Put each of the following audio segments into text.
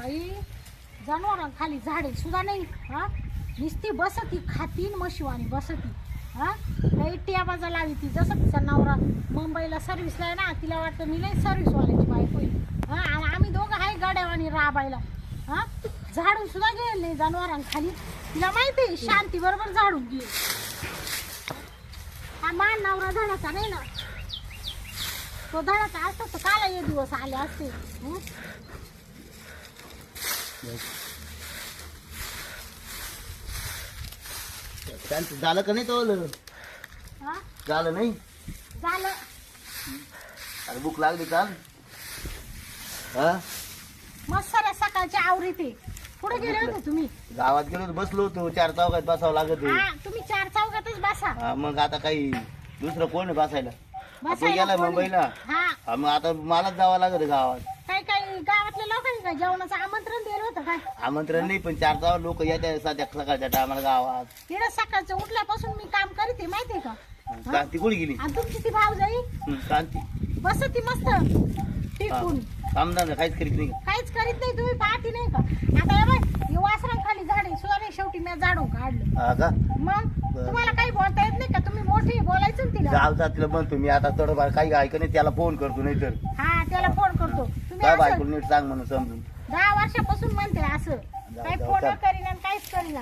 बाई जनावर खाली झाडे सुद्धा नाही हा नुसती बसती खातीन म्हशीवानी बसती हा काही टेबाजा लावी ती जसं तिचा नवरा मुंबईला सर्व्हिसला आहे ना तिला वाटतं मी नाही सर्व्हिसवाल्याची बायको आहे हा आणि आम्ही दोघं आहे गाड्यावानी राबायला हा झाडून सुद्धा गेले नाही जनावरांखाली तिला माहिती आहे शांती बरोबर झाडून घे हा मान नवरा झाडाचा नाही ना तो झाडाचा असतो तर काला हे दिवस आले असते त्यांचं झालं का नाही तो हा झालं नाही झालं अरे भूक लागली का हा मस्त साऱ्या सकाळची आवरीते पुढे गेले होते तुम्ही गावात गेलो होतो, बसलो होतो 4 चौकात बसावं लागत हा तुम्ही 4 चौघातच बसा हा मग आता काही दुसरं कोण आहे बसायला आपण बसायला गेलाय कोणी? मुंबईला हा हा, मग आता मलाच जावं लागत गावात काही काही गावातल्या लोकांनी काय जेवणाचं आमंत्रण दिलं होतं काय आमंत्रण नाही पण 4 चौक लोक येत्या सध्या सकाळच्या टायमाला गावात तिकडे सकाळचं उठल्यापासून मी काम करीते माहितीये का शांती कुठे गेली आणि तुमची ती भाऊजाई शांती बस ती मस्त टिकून कामधंदा काहीच करीत नाही का? काहीच करीत नाही तुम्ही पाहती नाही का आता हे बघ हे वासरांखाली झाडे सुद्धा नाही शेवटी मी झाडून काढलं हा का मग तुम्हाला काही बोलता येत नाही का तुम्ही मोठी बोलायचं ना तिला गावचा तिला म्हणतो मी आता थोडंफार काही ऐक नाही त्याला फोन करतो नाही तर हा त्याला फोन करतो तुम्ही काय असं बायको नीट सांग म्हणून समजून 10 वर्षापासून म्हणते असं काही जाऊ, फोन चल. करीना आणि काहीच करीना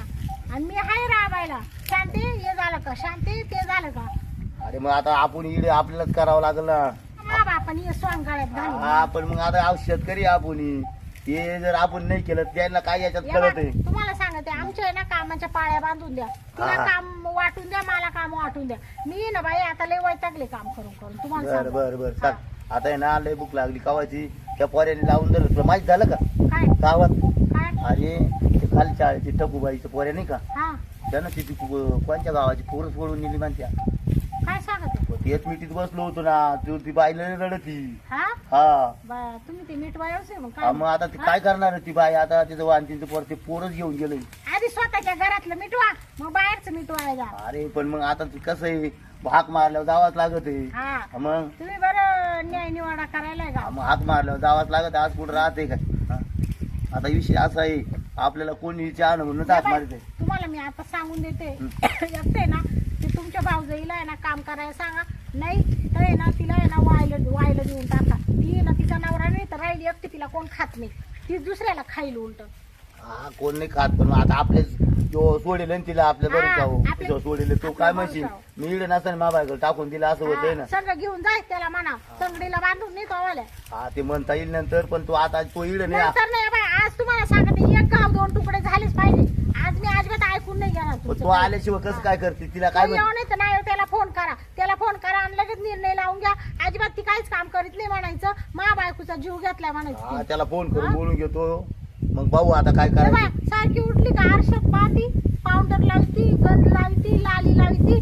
आणि मी हाय राबायला शांती हे झालं का शांती ते झालं का अरे मग आता आपण इकडे आपल्यालाच करावं लागलं ना मा बापानी हे स्वांग गळ्यात घालून हा पण मग आता औषध करी आपण हे जर आपण नाही केलं त्यांना काय याच्यात या कळत बा, आहे तुम्हाला सांगते आमच्या आहे ना कामाच्या पाळ्या बांधून द्या तिला हा. काम वाटून द्या मला काम वाटून द्या मी ना बाई आता लय वैतागले काम करून करून तुम्हाला बर सांगते. बर बर चाल आता आहे ना लय भूक लागली कावाची त्या पोऱ्याने लावून दिलं तुला माहित झालं का काय गावात काय अरे ते खाली शाळेची टकूबाईचं पोऱ्या नाही का हा त्यानं तिथे कोणत्या गावाची पोरं सोडून नेली म्हणत्या काय सांगते तेच मिठीत बसलो होतो ना तू ती बाईला रडती हा हा तुम्ही ते मीठ वायवच आहे मग हा, काय मग आता ती काय करणार ती बाई आता तिचं वांतीचं पोर ते पोरच घेऊन गेलं आधी स्वतःच्या घरातलं मिटवा मग बाहेरचं मिटवायला जा अरे पण मग आता ती कसं आहे हाक मारल्यावर जावाच लागत आहे हा हा, मग तुम्ही बरं न्याय निवाडा करायला का मग हाक मारल्यावर जावाच लागत आज कुठं राहते काय हा. आता विषय असा आहे आपल्याला कोणी विचार म्हणून हाक मारते तुम्हाला मी आता सांगून देते एकटे ना ते तुमच्या भाऊजाईला आहे ना काम करायला सांगा नाही तर आहे ना तिला आहे ना वायला देऊन टाका ती ना तिचा नवरा नाही तर राहिली एकटी तिला कोण खात नाही ती दुसऱ्याला खाईल उलट हा कोण नाही खात पण आता आपले तो सोडेल ना तिला आपल्या बरं हा, जाऊ आपल्या- तिथं सोडेल तो काय आपल्या म्हणशील बरोबर मी इकडे नसताना माबायकडे टाकून दिला असं होतंय ना सगळं घेऊन जाय त्याला म्हणा तंगडीला बांधून नाही कवाल्या हा ते म्हणता येईल नंतर पण तो आता तो इकडे नाही नंतर नाही बाय आज तुम्हाला सांगते एक गाव 2 तुकडे झालेच पाहिजे आज मी अजिबात ऐकून नाही घेणार पण तुमचं तो काही. आल्याशिवाय कसं काय करते तिला तो काय येऊ नाही तर नाही येऊ, त्याला फोन करा आणि लगेच निर्णय लावून घ्या अजिबात ती काहीच काम करीत नाही म्हणायचं मा बायकोचा जीव घेतलाय म्हणायचं हा त्याला फोन हा? करून बोलून घेतो मग भाऊ आता काय हे बाय, करायचं सारखी उठली का आरशात पाहती पावडर लावती गंध लावती लाली लावती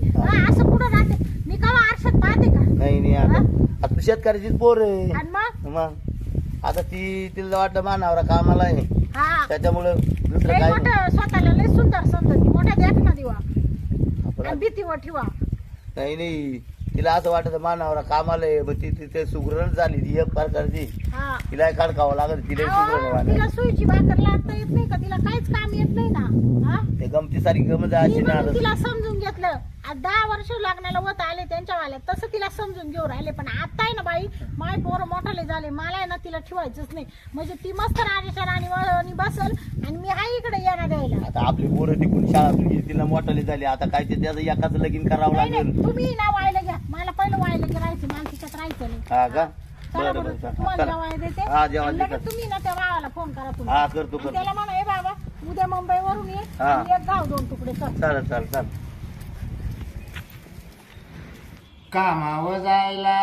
असं कुठं राहते मी का आरशात पाहते का नाही नाही आता तू शेतकऱ्याचीच पोर आहे आणि मग मग आता तिला वाटलं मानावरा कामाला आहे हा त्याच्यामुळं दुसरं लय काय मोठं स्वतःला लय सुंदर समजती मोठ्या देख ना दिवा आपण आणि भीतीवर ठेवा नाही नाही तिला असं वाटत मानावरा कामाला आहे मग ती तिथे सुगरण झाली ती एक प्रकारची हा तिला काढकावं लागत तिला अहो, सुगरण तिला सुईची भाकर लागता येत नाही का तिला काहीच काम येत नाही ना हा ते गमती सारी गमत मी अशी ना म्हणून तिला समजून घेतलं आज 10 वर्ष लग्नाला होत आले त्यांच्या वाल्यात तसं तिला समजून घेऊन राहिले पण आता आहे ना बाई माय पोरं मोठाले झाले मला आहे ना तिला ठेवायचंच नाही म्हणजे ती मस्त राणीच्या राणी बसल आणि मी आहे इकडे येणार द्यायला आता आपली पोरं तिकडून शाळातून गेली तिला मोठाली झाली आता काय ते त्याचं एकाच लगीन करावं नाही लागेल नाही तुम्ही ना वायला घ्या मला पहिलं वायला राहायचं मला तिच्यात राहायचं नाही हा का चला बरं बरं बरं तुम्हाला चला. जेवायला देते हा, जेवायला आणि लगेच देते. तुम्ही ना त्या भावाला फोन करा तुम्ही हा करतो आणि करतो त्याला म्हणा हे बाबा उद्या मुंबईवरून ये हा. आणि एक गाव 2 तुकडे कर चालेल चालेल चालेल कामावर जायला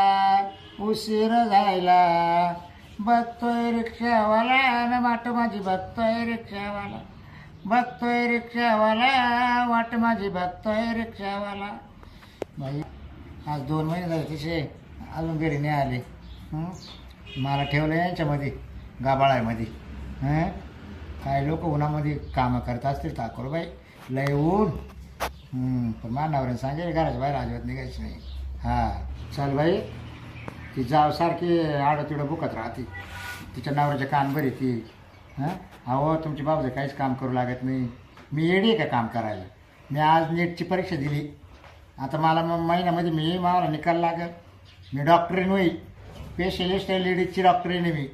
उशीर जायला बघतोय रिक्षावाला न वाट माझी बघतोय रिक्षावाला वाट माझी बघतोय रिक्षावाला बाई आज 2 महिने झाले तिचे अजून घरी नाही आले मला ठेवलं यांच्यामध्ये गाबाळामध्ये काय लोक उन्हामध्ये कामं करत असतील का करू बाई लय ऊन पण मानावऱ्याने सांगेल घराच्या बाहेर अजिबात निघायचं नाही हां चल बाई ती जाव सारखी आडं तिडं बुकत राहते तिच्या नवऱ्याच्या कान बरी ती हां अहो तुमची बाबा काहीच काम करू लागत नाही. मी येडी आहे का काम करायला? मी आज नीटची परीक्षा दिली. आता मला मग महिन्यामध्ये मला निकाल लागेल. मी डॉक्टरीन होईल. स्पेशलिस्ट आहे लेडीजची डॉक्टरीन आहे मी.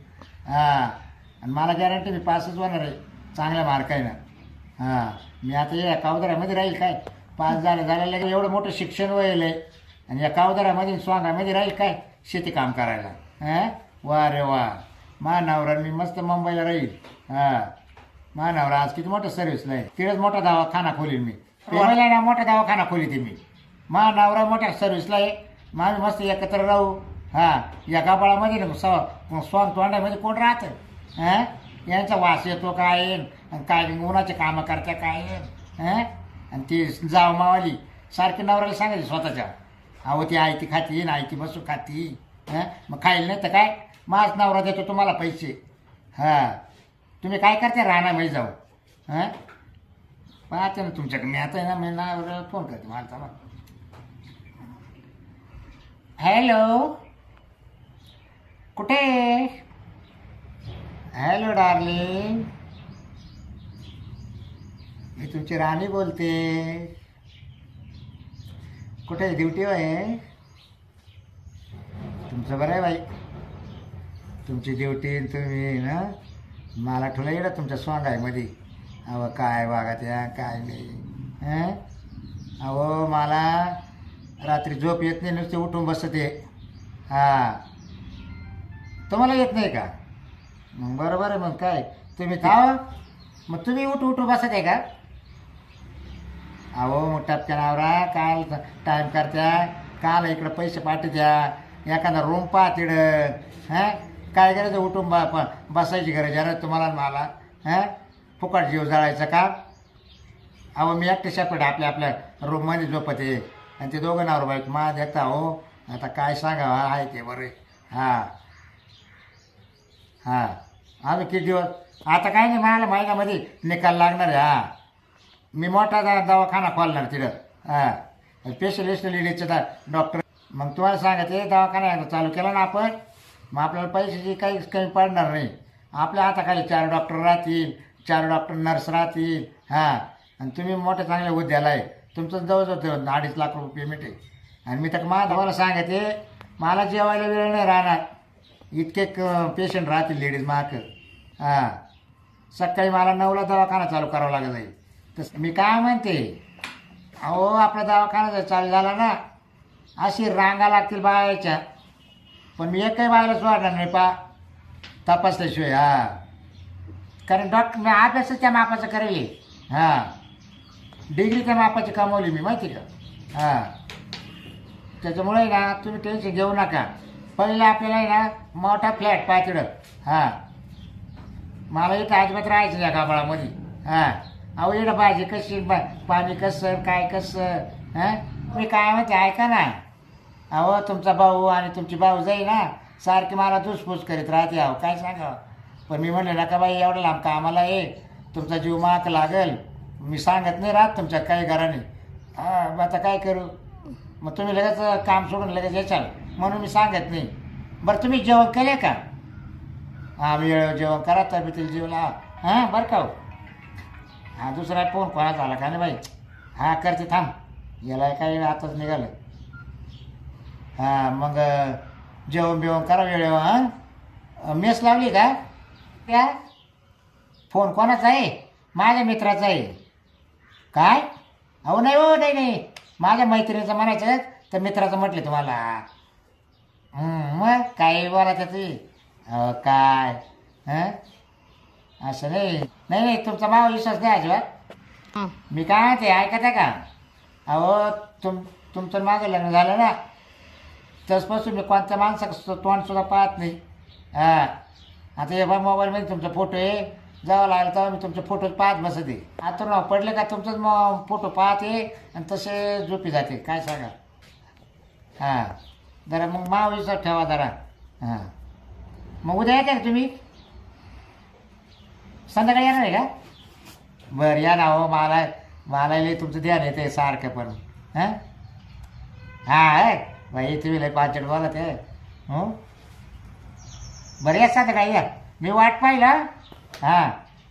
हां आणि मला गॅरंटी मी पासच होणार आहे चांगल्या मार्कानं. हां मी आता या कावदारामध्ये राहील काय? पास झालं एवढं मोठं शिक्षण व्हायला आहे आणि या कावदारामध्ये स्वांगामध्ये राहील काय शेती काम करायला? हां वा रे वा. नवरा मी मस्त मुंबईला राहील. हां नवरा आज किती मोठं सर्व्हिसला आहे. तिथेच मोठा दवाखाना खोलीन मी. पेमेला ना मोठा दवाखाना खोली ती मी. नवरा मोठ्या सर्व्हिसला आहे. आम्ही मस्त एकत्र राहू. हां या गाबाळामध्ये ना स्वांग तोंडामध्ये कोण राहतं? हां यांचा वास येतो काय काय उन्हाचे कामं करत्या काय हां आणि ती जाव मावाली सारखी नवऱ्याला सांगायची स्वतःच्या. अहो ती आयती खाती ना आयती बसू खाती. हां मग खाईल नाही तर काय? माझ नवरा देतो तुम्हाला पैसे. हां तुम्ही काय करते राहण्यामध्ये जाऊ? हां पाहते ना तुमच्याकडे मी आता ना मी नवऱ्याला फोन करते मला चला. हॅलो कुठे? हॅलो डार्लिंग मी तुमची राणी बोलते. कुठे ड्युटीवर आहे? तुमचं बरं आहे बाई. तुमची ड्युटी तुम्ही ना मला ठेवलं येतं तुमच्या स्वांगाईमध्ये. अहो काय वागा त्या काय नाही. हां अहो मला रात्री झोप येत नाही नुसते उठून बसते. हां तुम्हाला येत नाही का? मग बरोबर आहे. मग काय तुम्ही थांब मग तुम्ही उठू बसत आहे का? अहो मग टपक्या नावरा काल टाईम करत्या काल इकडं पैसे पाठवत्या एखादा रूम पहा तिकडं. हां काय करायचं उठून बसायची गरज आहे तुम्हाला मला? हां फुकट जीव जाळायचं का? अहो मी एकटे सेपरेट आपल्या रूममध्ये झोपते आणि ते दोघं नावर बाईक देखता हो. आता काय सांगा आहे ते बरं. हां हां आम्ही किती दिवस आता काय नाही मला महिन्यामध्ये निकाल लागणार आहे. हां मी मोठा दवाखाना खोलणार तिथं. हां स्पेशलिस्ट लेडीजचं डॉक्टर. मग तुम्हाला सांगायचे दवाखाना चालू केला ना आपण मग आपल्याला पैशाची काहीच कमी पडणार नाही. आपल्या हाताखाली 4 डॉक्टर राहतील 4 डॉक्टर नर्स राहतील. हां आणि तुम्ही मोठ्या चांगल्या उद्याला आहे. तुमचं जवळजवळ 2.5 लाख रुपये पेमेंट आहे. आणि मी तर तुम्हाला सांगते मला जेवायला वेळ नाही राहणार. इतके पेशंट राहतील लेडीज माक. हां सकाळी मला 9ला दवाखाना चालू करावा लागत आहे. तर मी काय म्हणते अहो आपला दवाखाना जर चालू झाला ना अशी रांगा लागतील बायाच्या. पण मी एकही बायाला सोडणार नाही तपासल्याशिवाय. हां कारण डॉक्टर मी अभ्यासाच्या मापाचं करेल. हां डिग्रीच्या मापाची कमवली मी माहिती का? हां त्याच्यामुळे ना तुम्ही टेन्शन घेऊ नका. पहिलं आपल्याला ना मोठा फ्लॅट पाहिजे. हां मला इथं अजिबात राहायचं या गाबाळामध्ये. हां अहो इकडं भाजी कशी पाणी कसं काय कसं. हां मी काय म्हणते ऐका ना. अहो तुमचा भाऊ आणि तुमची भाऊ जाई ना सारखी मला धुसफूस करीत राहते. अहो काय सांगावं. पण मी म्हणले नका बाई एवढं लांब का आम्हाला ये तुमचा जीव माक लागेल. मी सांगत नाही राहत तुमच्या काही घराने. हां आता काय करू. मग तुम्ही लगेच काम सोडून लगेच येचाल म्हणून मी सांगत नाही. बरं तुम्ही जेवण केले का? हां वेळ जेवण करा तब्येतील जेवला. हां बरं का हो. हां दुसरा फोन कोणाचा आला का नाही बाई? हां करते थांब याला काही आताच निघालं. हां मग जेवण बिवण करा वेळेवर. हां मेस लावली का? त्या फोन कोणाचा आहे? माझ्या मित्राचा आहे. काय? अहो नाही हो नाही माझ्या मैत्रिणीचं म्हणायचं तर मित्राचं म्हटलं तुम्हाला. मग काय बोलायचं ती? अहो काय हां असं नाही तुमचा मावा विश्वास नाही अजिबात. मी काय ते ऐकत आहे का? अहो तुमचं माझं लग्न झालं ना तसपासून मी कोणत्या माणसाचं तोंडसुद्धा पाहत नाही. हां आता हे बघ मोबाईलमध्ये तुमचा फोटो आहे. जावं लागलं तेव्हा मी तुमचे फोटो पाहत बसते. आता नाव पडले का तुमचंच मग फोटो पाहते आणि तसे झोपी जाते. काय सांगा. हां जरा मग मावा विश्वास ठेवा जरा. हां मग उद्या येते का तुम्ही? संध्याकाळी येणार आहे का? बरं या ना हो. मला लई तुमचं ध्यान येते सारखं पण. हां हां बाई तुम्ही लई पाचट बोलत आहे. हो बरं या संध्याकाळी या. मी वाट पाहिला. हां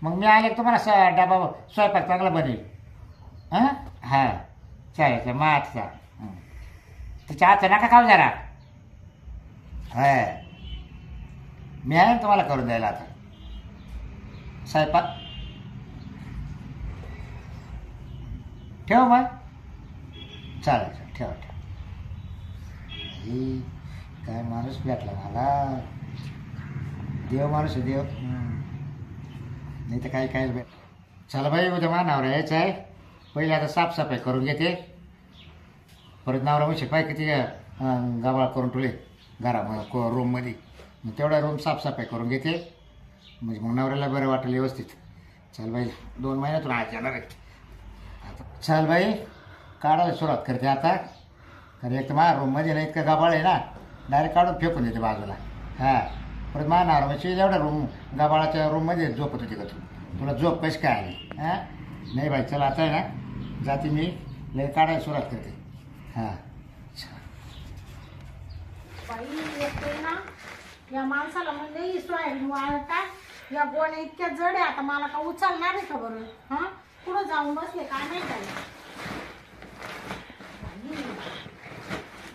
मग मी आले की तुम्हाला डबा स्वयंपाक चांगला बनेल. हां हां चालेल मग आता तिच्या हात नका खाऊ जरा. हा मी आहे ना तुम्हाला करून द्यायला आता स्वयंपाक. ठेव मग चालेल ठेव ठेव. काय माणूस भेटला मला. देव माणूस आहे देव. नाही तर काही काय भेट. चला बाई उद्या मानावर यायचं आहे. पहिले आता साफसफाई करून घेते. परत नवरा म्हणशी पाय किती गाबाळ करून ठेवले घरामध्ये रूममध्ये. मग तेवढा रूम साफसफाई करून घेते म्हणजे मग नवऱ्याला बरं वाटेल व्यवस्थित. चल बाई 2 महिन्यातून आज येणार आहे आता. चल बाई काढायला सुरुवात करते आता. कारण एक तर माझ्या रूममध्ये नाही इतकं गाबाळ आहे ना डायरेक्ट काढून फेकून देते बाजूला. हां परत मानावर म्हणजे एवढ्या रूम गाबाळाच्या रूममध्ये झोपत होती का तुला झोप कशी काय आली. हां नाही बाई चला आता आहे ना जाते मी लय काढायला सुरुवात करते. हां बाई येते ना या माणसाला म्हणजे सोयाबीन वाळता या गोण्या इतक्या जड आहे. आता मला का उचलणार आहे का बरं. हा पुढं जाऊन बसले काय नाही काय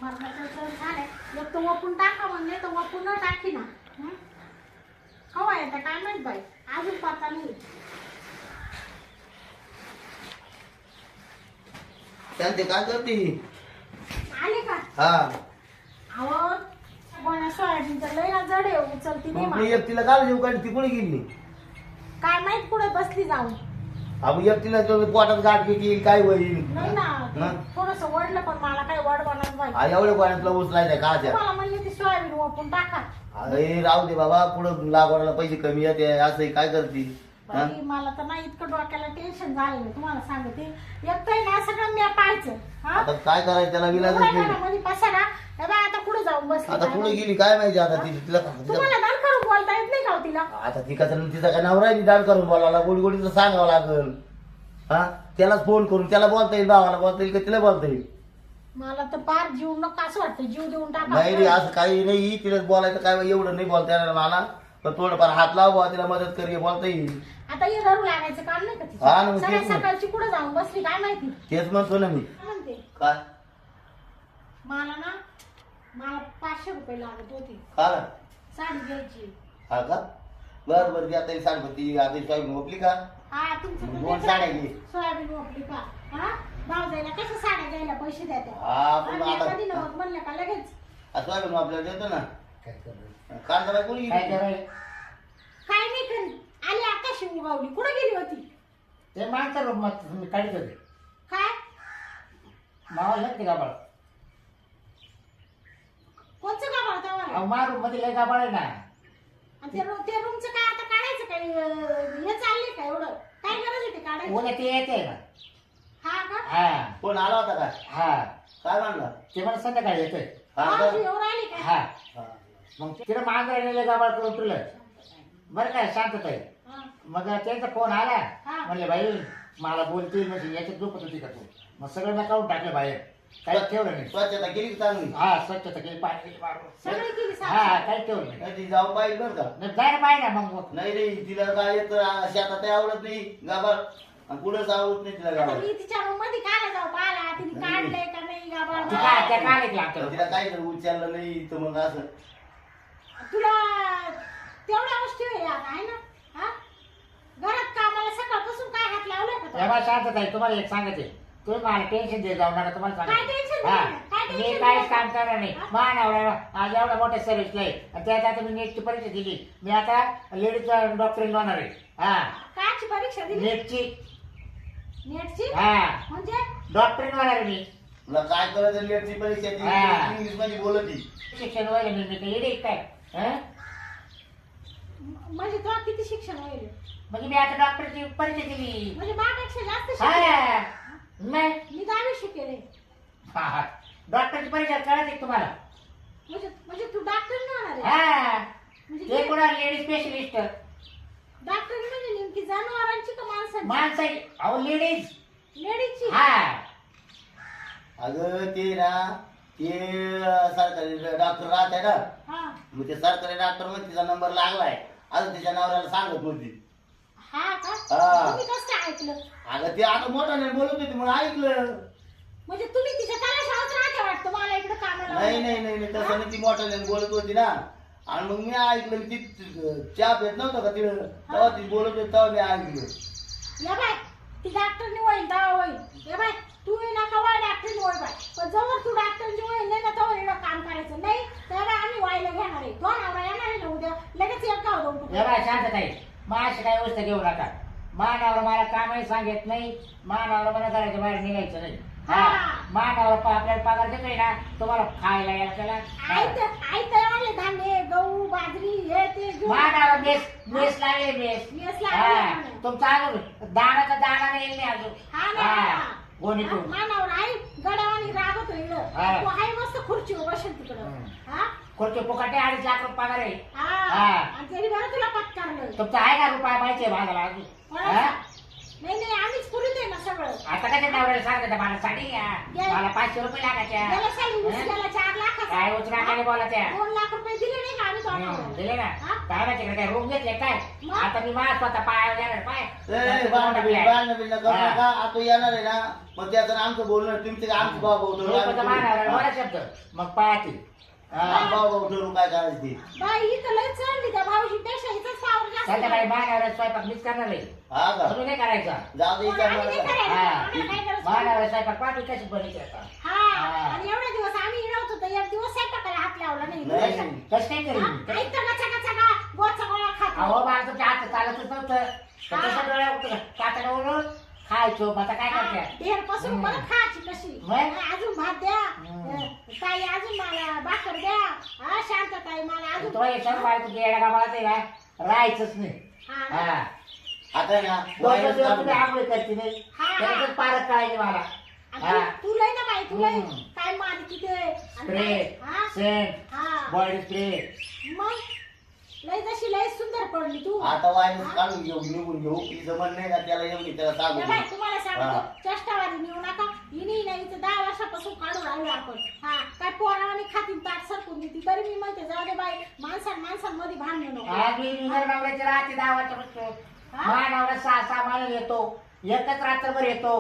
मरणाचं सण झालंय. एक तर वपून टाका म्हणले तर वपून न टाकी ना. कवा येतं काय माहित बाई अजून पत्ता नाही. त्यांचे काय करते आले का. हा अहो गोण्या सोयाबीनचं लय ना जड आहे उचलती नाही मग मला. एकटीला काल जेव काढली ती कुठे गेली. काय माहित पुढे बसली जाऊन. अहो एकटीला पोटात गाठ घेतील काय होईल. नाही ना थोडस वडलं पण मला काय वडवणार बाई. एवढ्या पाण्यातला उचलायचा काच्या. मला म्हणले ती सोयाबीन वापरून टाका. अरे राहू दे बाबा पुढं लागवडाला पैसे कमी येते असं काय करते. बाई मला तर नाही इतकं डोक्याला टेन्शन झालेलं तुम्हाला सांगते. एकटंही ना सगळं मी पाहायचं. हा आता काय करायचं त्याला विलाज मध्ये पसारा हे बाई आता पुढे जाऊन बसली. आता पुढे गेली काय माहिती आता तिला तुम्हाला दान करून बोलता येत नाही का हो तिला. आता ती कसं तिचा काय नवरा आहे दान करून बोलायला गोडी गोडीचं सांगावं लागल. हा त्यालाच फोन करून त्याला बोलता येईल भावाला बोलता येईल का तिला बोलता येईल. मला तर पार जीव नको असं वाटतं जीव देऊन नाही रे टाका. असं काही नाही तिला बोलायचं काय एवढं नाही बोलता येणार मला. पण थोडंफार हात लाव बुवा, तिला मदत करी बोलता येईल. आता हे धरू लागायचं काम नाही का हा ना, मग तिचं. तेच सगळ्या ना. सकाळची कुठे जाऊन बसली काय माहिती. तेच म्हणतो ना मी. काय म्हणते काय मला ना मला 500 रुपये लागत होते का ना साडी घ्यायची. हा का बर बर आता ही सांग ती आता सोयाबीन मोपली का. हा तुमचं पण दोन ते साड्या घे. सोयाबीन वापरली का. हा भाऊजाईला कशा साड्या घ्यायला पैसे द्या त्या. हा पण आणि आता कधी नव्हत म्हणलं का लगेच. सोयाबीन आपल्याला देतो ना. काय करायचं कांदा बाई कोणी काय गेली? करायचं. काय नाही करीत आली आकाशी उगावली कुठे गेली होती. ते मागच्या रूमात तुम्ही काढत होते काय मावाला लागते गाबाळ. कोणचं का भरता अहो मा रूम मध्ये लय गाबाळ आहे ना. ते रूमचं काय आता काढायचं काय हे चाललंय का एवढं काय गरज आहे ते काढायचं. उद्या ते येते ना. हा का हा कोण आला होता काय हा काय म्हणला. ते मला संध्याकाळी येतोय. हा का? भाऊजी एवढं आली का. हा हा. मग तिला मांजराने लय गाबाळ करून तुला बरं काय शांतता आहे. हा. मग त्यांचा फोन आला हा. म्हणले भाई मला बोलतील म्हणजे याच्यात झोपत होती का तू. मग सगळं मी काढून टाकलं बाहेर काही ठेवलं नाही. स्वच्छता केली का चांगली. हा स्वच्छता केली पाणी केली मारून. सगळी केली हा साफ. काही ठेवलं नाही. नाही, ती जाऊ पाहिजे बरं का. नाही जायला पाहिजे ना मग. नाही रे तिला काय येत शेतात आवडत नाही गाबाळ आणि पुढंच आवडत नाही तिला आता गाबाळ. मी तिच्या रूम मध्ये काय जाऊ पाहिला तिने काढलंय का नाही गाभाळ. ती काय त्या काय घेतलं आमच्या तिला काही जर उचललं नाही तर मग असं तुला तेवढ्या गोष्टी आहे ना. हा घरात कामाला सकाळपासून काय हात लावलाय का या तू? बाय शांतता आहे तुम्हाला एक सांगते. तुम्ही मला टेन्शन दे जाऊ नका तुम्हाला काय tension सांगते. देऊ हा नका? काय tension मी काहीच देऊ काम नका? करणार नाही. हा? मानावडा आज एवढ्या मोठ्या सर्व्हिसला आहे आणि त्यात आता मी नेटची परीक्षा दिली. मी आता लेडीज डॉक्टरीन होणार आहे. हा कायची परीक्षा दिली नेटची. नेटची हा म्हणजे डॉक्टरीन होणार आहे मी. तुला काय करायचं लेटची परीक्षा हा. इंग्लिश मध्ये बोलत ती. शिक्षण व्हायला मी काय येडे काय. हा? म्हणजे तुला किती शिक्षण होईल. म्हणजे मी आता डॉक्टरची परीक्षा दिली. म्हणजे माझ्यापेक्षा जास्त हा शिक्षण. नाही मी 10वी शिकेले. हा हा डॉक्टरची परीक्षा कळते तुम्हाला. म्हणजे तू डॉक्टर नाही होणार आहे. हा म्हणजे ते कोणा लेडीज स्पेशलिस्ट डॉक्टर म्हणजे नेमकी जनावरांची का माणसांची. माणसं अहो लेडीज. लेडीजची. हा अगं ते ना ते सरकारी डॉक्टर राहत आहे ना हा मग ते सरकारी डॉक्टर मध्ये तिचा नंबर लागलाय अजून तिच्या नवऱ्याला सांगत होती हा का हा. तुम्ही कसं काय ऐकलं अगं ते आता मोठ्याने बोलत होती मग ऐकलं. म्हणजे तुम्ही तिच्या तलाशावरच राहते वाटतं मला इकडे कामाला नाही तसं नाही, ती मोठ्याने बोलत होती ना आणि मग मी ऐकलं. मी ती चहा पेत नव्हतं का तिला तेव्हा ती बोलत होती तेव्हा मी ऐकलं. या बाय ती डॉक्टरनी होईल दवा होईल या बाय तू ना कवा डॉक्टरनी होईल बाय पण जवळ तू डॉक्टरनी होईल नाही ना तेव्हा एवढं काम करायचं नाही तर आम्ही व्हायला घेणार आहे दोन आवडा येणार आहे ना उद्या लगेच एक गाव दोन या बाय शांत आहे. माझी काही गोष्ट घेऊ नका. मानावर मला कामही सांगत नाही. मानावर मला घराच्या बाहेर निघायचं नाही. मानावर आपल्याला पगार देतोय ना तुम्हाला खायला यायला त्याला आले धान्य गहू बाजरी हे ते घेऊन मानावर मेस लागले मेस. मेस लागले. तुमचा अजून दाणाचा दाणा नाही येईल नाही अजून. हा ना गोणीतून मानावर आहे गड्यावानी रागवतो हा. इकडं तो आहे मस्त खुर्चीवर बसेल तिकडं हा खुर्ची फुकटे 2.5 लाख रुपये पगार आहे. हा आणि तरी बरं तुला पत्कारलं तुमचा आहे का रुपया पाहिजे भागाला अजून? हा? नाही आम्हीच पुरी दे ना सगळं आता कशा नवऱ्याला सांगत मला साडी घ्या मला 500 रुपये लागायच्या. गेल्या साली उसल्याला 4 लाखाचा काय उचनाकडे बोलायच्या 2 लाख रुपये दिले नाही का आम्ही तो आम्हाला? दिले ना काय माहिती काय रूम घेतले काय मग? आता मी माझ स्वतः पायावर जाणार पाय बाण बिल करू नका. आता येणार आहे ना मग त्याचं आमचं बोलणं तुमचे आमचं भाऊ मानावर भाऊ बोला शब्द मग पायातील भाऊ ठरवून काय करायचं ते. बाई ही तर लय चढली त्या भाऊजी पेक्षा हिचाच पावर जास्त संध्याकाळी आहे. मानावर स्वयंपाक मीच करणार आहे. हा का तुम्ही नाही करायचा. जाऊ दे कोण आम्ही नाही विचार करायचं. हा. आम्हाला काय गरज नाही. मानावर स्वयंपाक पाठी कशी बनवायची आता हा आणि एवढे दिवस आम्ही हिडवत होतो एक दिवस स्वयंपाकाला हात लावला नाही नाही. कसं काय करेल ऐकतं गचा गोचा गोळा खात अहो मला तुमच्या हात चालतच नव्हतं कसं डोळ्या उठलं कातडं ओढून खायचो मग आता काय करते ढेर पासून मला खायची कशी मग? अजून भात द्या ताई अजून मला भाकर द्या हा शांत ताई मला अजून तुम्हाला एक सांगू बाहेर तुझ्या येड्या गावाला ते काय राहायचंच नाही. हा हा आता ना दोन दिवस तुम्ही आंघोळ करते नाही हा. त्याच्यातच पारत काढायची मला. हा. तू लय ना बाई तू लय हम्म. काय मारती ते आणि स्प्रे काय- हा? सेंट हा बॉडी स्प्रे मग लय जशी लय सुंदर पडली तू आता वायरस काढून घेऊ निघून घेऊ तिचं मन नाही ना त्याला एवढी त्याला सांगू या दे. बाई, तुम्हाला हा. सांगतो चेष्टावादी नेऊ नका हिनी नाही इथं 10 वर्षापासून काढून राहिलो आपण हा काय पोरावानी खातील ताट सरकून देती तरी मी म्हणते जाऊ दे बाई माणसांमध्ये भांडण नको आज मी निघर नवऱ्याची राहते 10 वर्षापासून हा? माझ्या नवरा 6 महिने येतो एकच रात्रभर येतो.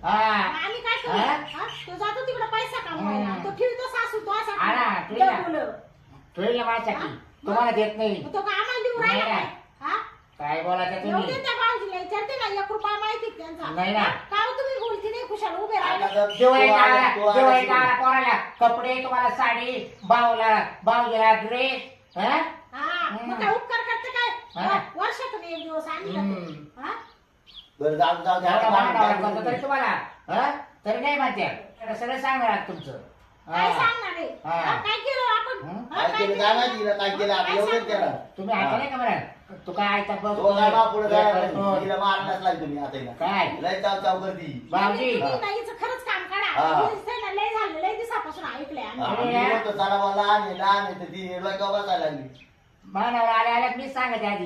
हा आम्ही काय करू हा? हा? तो जातो तिकडे पैसा कमवायला हम्म. तो ठेवतो सासू तो असा हा ना, ठेवी ना. डबुलं. तुला माझ्यासाठी हा? तुम्हाला देत नाही. तो का आम्हाला देऊ राहिला नाही काय? हा? काय बोलायचं येऊ तुम्ही दे त्या भाऊजीला विचारते ना 1 रुपया माहिती का त्यांचा नाही ना. हा? का हो तुम्ही बोलती नाही खुशाल उभे आता राहिले जर दिवाळी तू आला- टाळा तू आला दिवाळी शिकून. टाळा पोराला कपडे तुम्हाला साडी बावला ड्रेस हा हा मग काय उपकार करते काय हा. वर्षातून 1 दिवस आणला हम्म. हा बरं जाऊ दे एवढा आता भांडावळ भांडण करतो तरी तुम्हाला हा तरी नाही म्हणते सगळं सांगणार आज तुमचं. काय हा. सांगणार आहे हा. हा, काय केलं आपण हं? हा, काय केलं काय माहिती ना काय केलं आता काय एवढं सांगणार? त्याला तुम्ही आता नाही का म्हणा तू काय ऐकता बघ तो काय बापुढे काय करतो. तिला मारण्यास लागली तुम्ही आता हिला. काय लय चाव चाव करती भाऊजी तुम्ही ना हिचं खरंच काम काढा हा. हिचं ना लय झालं लय दिवसापासून ऐकलंय आम्ही. आम्ही म्हणतो चला मला लहान आहे तर ती डोक्यावर बसायला लागली. मानावर आल्या मीच सांगते आधी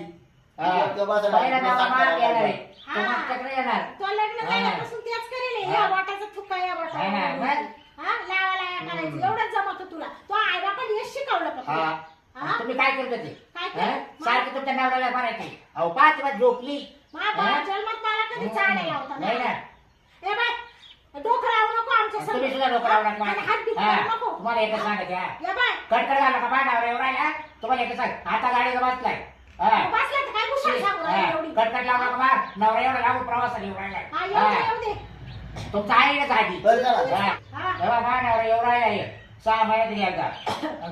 हा. डोक्यावर बसायला पहिला लागली. नवरा मार येणार आहे हा. तो माझ्याकडे येणार तो लग्न हा. झाल्यापासून तेच करेल हा. या वाटाचा थुक्का या हा ना, वाटा मग? हा लावा लावा करायचं एवढंच जमत तुला तो आई बापाने हेच शिकवलं का तुला? हा हा? तुम्ही काय करत होते काय हा? केलं? सारखं तुमच्या नवऱ्याला मारायचे अहो पाच वाज झोपली मा बाळा हा? जन्मात मला कधी चाडायला होता नाही ना ए बाय डोकं राहू नको आमच्या समोर. तुम्ही सुद्धा डोकं लावू नका. आणि हात बीत हा. करू नको. तुम्हाला एकच सांगते हा. या बाय कटकट झाला का बाणावर एवढा राहिला तुम्हाला एकच सांग आता गाडीला बसलाय हा. बसला तर काय कुशाल सांगू राहिली हा. एवढी कटकट लावला का बा नवरा एवढा लागू प्रवासाला येऊ राहिलाय हा येऊ दे हा. येऊ दे तुमचा आहे ना आधी बरं झालं. हा. हा तेव्हा बाणावर एवढा राहिला 6 महिन्यात यायचा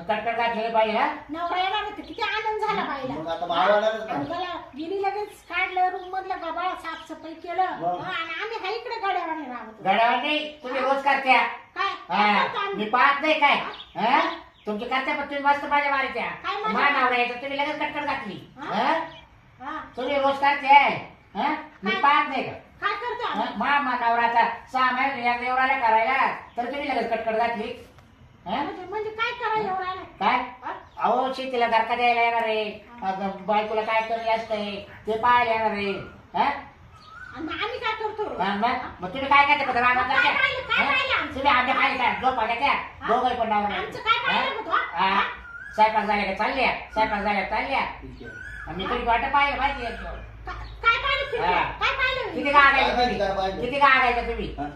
कटकट घातलेलं पाहिजे हा. नवरा येणार होता किती आनंद झाला बाईला मग आता भावालाच ना. आणि मला गेली लगेच काढलं रूम मधलं गबाळ साफसफाई केलं मग? हा, आणि आम्ही हा इकडे गड्यावाने राहतो गड्यावर नाही तुम्ही रोज करत्या काय काय हा. करतो मी आम्ही? पाहत नाही काय हा? तुमची करत्या पण तुम्ही मस्त माझ्या मारायच्या काय माझ्या? मानावर यायचं तुम्ही लगेच कटकट घातली हा? हा? हा, तुम्ही रोज करते हा? मी काय? पाहत नाही का काय करतो हा? आम्ही? मा नवराचा 6 महिन्यात एवढायला करायला तर तुम्ही लगेच कटकट घातली हा? म्हणजे काय करा एवढा काय हा? अहो शेतीला घरका द्यायला येणार आहे बायकोला काय कमी असतंय ते पाहायला येणार आहे हा? आणि मग आम्ही काय करतो हा, मग तुम्ही काय करते फक्त रानात काय जाते? पाहिलं? काय हा? पाहिलं आमचं? तुम्ही आमच्या खाली काय झोपा त्या दोघंही पण नाव आमचं काय पाहिलं होतं, हा? हा स्वयंपाक झाल्या का चालल्या स्वयंपाक झाल्या चालल्या ठीक आहे. मी तरी वाटत पाहिलं माहिती आहे. काय पाहिलं फिरतो हा. काय पाहिलं किती मी? गागायचं काय तुम्ही पाहिलं? किती गागायचं तुम्ही हा?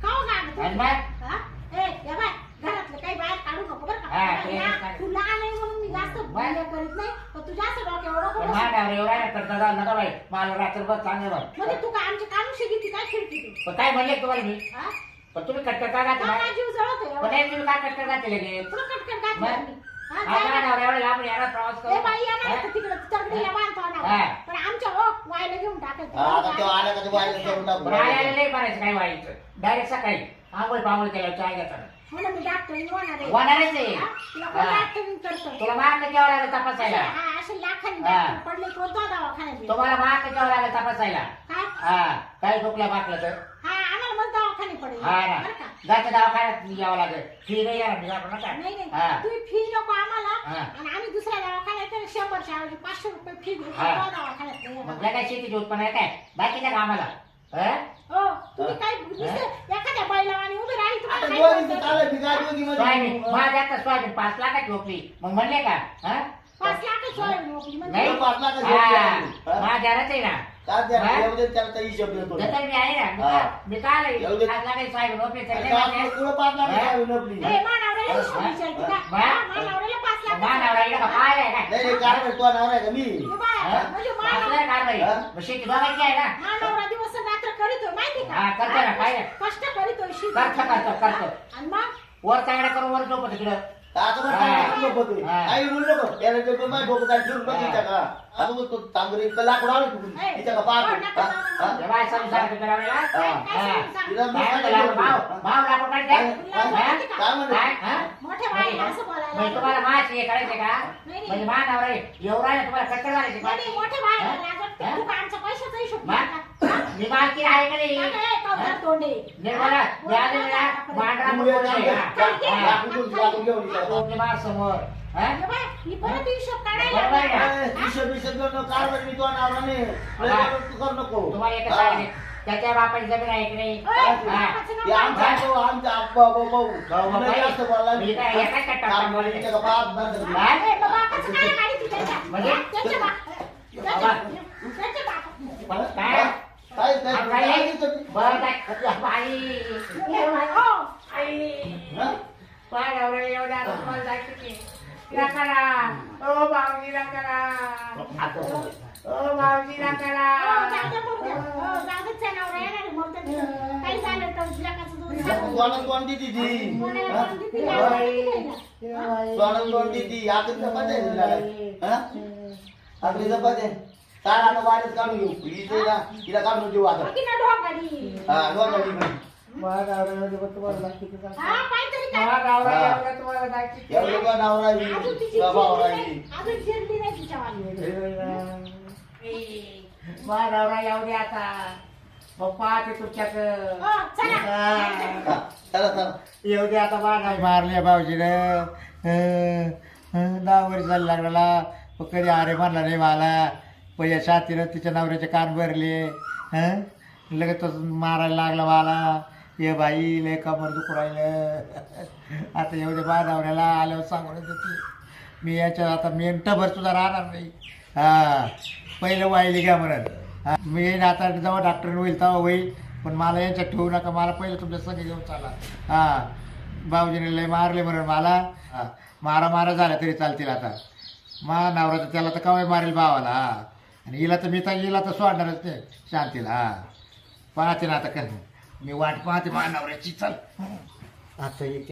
का हो गागत आणि होती? मग? हा? ए, या बाय, घरातलं काही बाहेर काढू नको बरं का? हा, या, ते नाही. तू लहान आहे म्हणून मी जास्त बोलल्या करीत नाही, पण तू जास्त डोक्यावर नको बसू. माझ्यावर एवढा करता झाला नका बाई मला रात्रभर चांगलं बघ म्हणजे तू काय आमची कानुशी घेती काय खिडकी तू? पण काय म्हणले तुम्हाला मी हा? पण तुम्ही कटकट का घातली का बाई? काय जीव जळतोय पण एवढा? नाही तुम्ही काय कटकट घातली लगेच तुला कटकट घातली मग? आम्ही. हा, हा, जाय ना. माझ्यावर एवढा लांब यायला प्रवास ए बाई, या करू ना आता तिकडं तगडीला बांधतो हा. ना. पण आमच्या हो वायला घेऊन टाकायचं. हा, आता तो आला का ते वाईट करून टाकू. पण आल्याला नाही करायचं काय व्हायचं डायरेक्ट सकाळी आंघोळ पांघोळ केल्यावर चहा घ्यायचा म्हणून मी डॉक्टरनी होणार आहे. होणारच आहे हा? तुला हा. कोण डॉक्टरनी करतं? तुला मार्क घ्यावं लागेल तपासायला हा, असे लाखांनी हा. डॉक्टर पडले कोणता दवाखान्यात गेले? तुम्हाला मार्क घ्यावं लागेल तपासायला काय? हा काय दुखलं बाकलं तर हा, आम्हाला मग दवाखाने पडेल. हा ना बरं का? जायचं दवाखान्यात यावं लागेल फी नाही यावं नका नाही हा. नाही तुम्ही फी नको आम्हाला हा. आणि आम्ही दुसऱ्या दवाखान्यात 100च्या ऐवजी 500 रुपये फी घेऊ हा. तो दवाखान्यात नाही मग येणार. काय शेतीचे उत्पन्न आहे काय बाकीच्या कामाला हा? हो तुम्ही काय नुसतं एखाद्या बैलावानी उभी राहिली आता तुम्हाला काय दोघींची कळतं? चालत ती गाडी होती सोयाबीन मध्ये. माझ्या आता सोयाबीन 5 लाखाची ओपली मग म्हणले का हा? 5 लाख सोयाबीन ओपली म्हणजे नाही तुला 5 लाखाची हा. ओपली आहे. हा? माझ्यावरच आहे ना काय त्या हा? एवढे त्याचा हिशोब देतो. जसं मी आहे ना हा. मी काय आलोय? एवढे- 5 लाखाची सोयाबीन ओपली तर अरे नाही काय माझे. तुला 5 लाखाची हा? गाडी नपली. ए, मानावऱ्याला हा. हिशोब विचारते का? हा. हा, मानावऱ्याला 5 लाख मानावर आहे का पाहिलंय काय नाही नाही काय म्हणतो तो नाव आहे का मी हे बाय, हा? म्हणजे असलं काय बाई? हा? मग शेती बघायची आहे ना मानवरा दिवस रात्र करीतोय माहिती का? हा, करतो ना, पाहिलं. कष्ट करीतोय शेती. करतो. आणि मग वर चांगला करून वर झोपत तिकडं आता बरं हा. काय नको होते. हा. काही बोलू नको. त्याला ते माझ्या डोकं काय ठेवून बघितलं का? आता मग तो तांबरी इतकं लाकूड आलं तू. ए, तिच्या का पाहतो. हो, नका, हा? नका, हा? नका. जेव्हा संसार करावेला हा. काय सांगू सांग? तिला मी काय काय म्हणतो बोलतो? भाव लाकूड काढते काय? हा? काय म्हणतो? काय? हा? मोठ्या बाईला असं बोलायला म्हणजे तुम्हाला मास हे करायचे का नाही. म्हणजे मानावर आहे एवढा आहे तुम्हाला कट्टर घालायचे नाही, नाही, मोठ्या बाईला लागत हा? तू का आमचा पैशाचा हिशोब मा- केला का? मी मालकी आहे का नाही काय काय कवदार तोंडे. निर्मला व्याज मिळा मांडरा तू म्हणून एक काम बोलतोय, कर. हा? लाकूड घेऊन ये. तुमच्या माझ्यासमोर, हा? हे बाय, ही परत हिशोब काढायला बरोबर आहे ना? लागला. ए, हिशोब बिशोब घेऊन नको. कारभार मी तो नावला नाही. लय हा. करू तू करू नको. तुम्हाला एकच हा. सांगितले त्याच्या बापाची जमीन आहे की नाही ओय, हा. बापाचं नाव हे आमचा काय? भाऊ, आमचा आप्पा, भाऊ, भाऊ. भाऊ, तुला भाऊ. जास्त बोलायला मी काय नाही. एकाच कट्टा काम बोलले. तिच्या का पाच बांधत काय? नाही. ए, बापाचं काय काढी त्याच्या? म्हणजे? त्याच्या बाबा. त्याच्या बापा. पण काय काय काय आणि काय काय? नाही तर- बरं काय बाई हो. आई हा? पाय एवढं एवढं आता तुम्हाला जायचं की करा ओ भाऊजी करा ओ भाऊजी हो, करा जाऊ दे मग ते. हो, जाऊ दे, त्या नवरा येणार आहे, मग ते काही झालं तर लेकाचं दोन सांगू. सोनं कोण देती ती? कोणाला हा? कोण देते? याला किती नाही ना? सोनं कोण देती? आखरी चपाती आहे तुला. हा? आखरी चपाती आहे. चाल आता वाढच काढून घेऊ. हिचं ना, हिला काढून देऊ आता. बाकी ना ढोंगाडी. हा, दोन गाडी म्हणे. हा, काहीतरी काय. तुम्हाला जायचं एवढं का नाव राहिली? अजून तिची तुला भाव जिरली राहिली. नाही. अजून जिरली नाही तिच्यावाली. नवरा येऊ दे आता मग पाहते तुमच्याकडं हो, चला. हा, चला चला. येऊ दे आता बागा मारले भाऊजीनं 10 वर्ष झालं लागला कधी अरे म्हणला नाही मला पहिल्या छातीनं तिच्या नवऱ्याचे कान भरले हं लगेच तो मारायला लागला मला ये बाई लय कमर दुखू राहिलं आता येऊ दे बा नवऱ्याला आल्यावर सांगून देते मी याच्या आता मिनटभर सुद्धा राहणार नाही हा पहिलं वाहिली घ्या म्हणत हा मी येईन आता जेव्हा डॉक्टरने होईल तेव्हा होईल पण मला यांच्यात ठेवू नका मला पहिलं तुमच्या संग घेऊन चाला हा भाऊजीने लय मारले म्हणून मला हा मारा झाला तरी चालतील आता मा नवरा तर त्याला तर कवाय मारेल भावाला हा आणि हिला तर मी तर हिला तर सोडणारच ते शांतीला हा पाहते ना आता कर मी वाट पाहते मा नवऱ्याची चल आता येते